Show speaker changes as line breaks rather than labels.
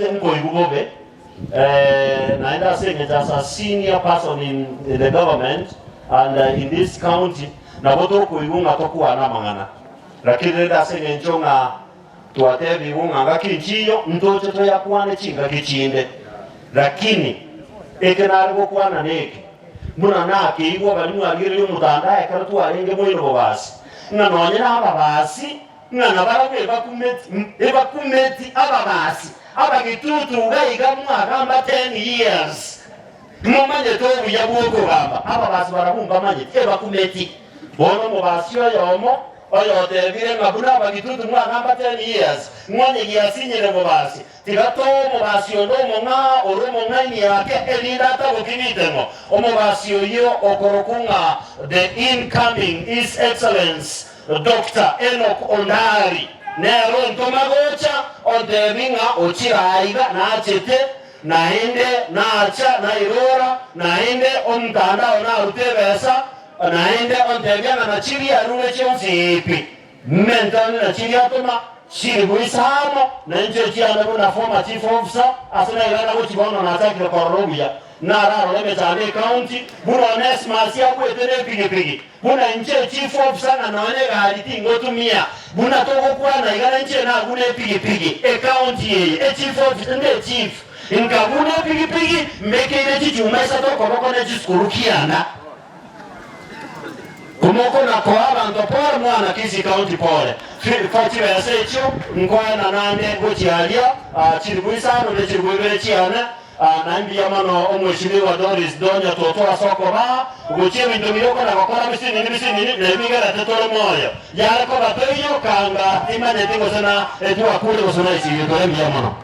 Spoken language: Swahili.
Tabete mko igubobe naenda saying as a senior person in the government and in this county na boto ko igunga to kuwa na mangana lakini nenda saying nchonga tuatebi igunga ngakinjiyo ndoche to yakwane chinga kichinde lakini ekenargo kwana neke muna nake igwa bali mwagire yo mutandaye kara tuarenge moyo basi nganonyera ababasi ngana baragwe bakumeti ababasi abagitutu gayiga mwaka 10 years mumanye to buyabwoko bamba ababasi barabumba manye bakumeti bono mubasi yomo oyo tebire ngabuna abagitutu mwaka 10 years mwanye giyasinyere mubasi tigato mubasi ondo monga oromo ngani yake elinda tabokibitemo omubasi yo okorokunga the incoming His Excellence Dr. Enoch Ondari nero ntomagocha ondebinga ochiraiga nachete naende nacha nairora naende omtanda ona rutebesa naende ondebyana na chiri arune chonzipi mentani na chiri atoma chiri buisamo nanje chiana bona former chief officer asana ilana go chibono na atakira korobia na raro lebe zane county buna Onesmus ya kwetene pigi buna nche chief officer na naone galiti ngotumia buna toko kwana igana nche na gune pigi county ye chief officer nde chief ingabune pigi mbeke ile chichumesa to koroko ne chiskurukiana kumoko na kwa abantu pole mwana kisi county pole fati ya secho ngwana nande gochialia chiribwisano ne chiribwebere chiana nambi yamano omweshimiwa Doris Donya totoa soko ba gochiwe ndomiyoko na bakora bisini nebigara tetoro moyo yako batoyo kanga imane tingo sana etu akule gosona isi yotore miyamano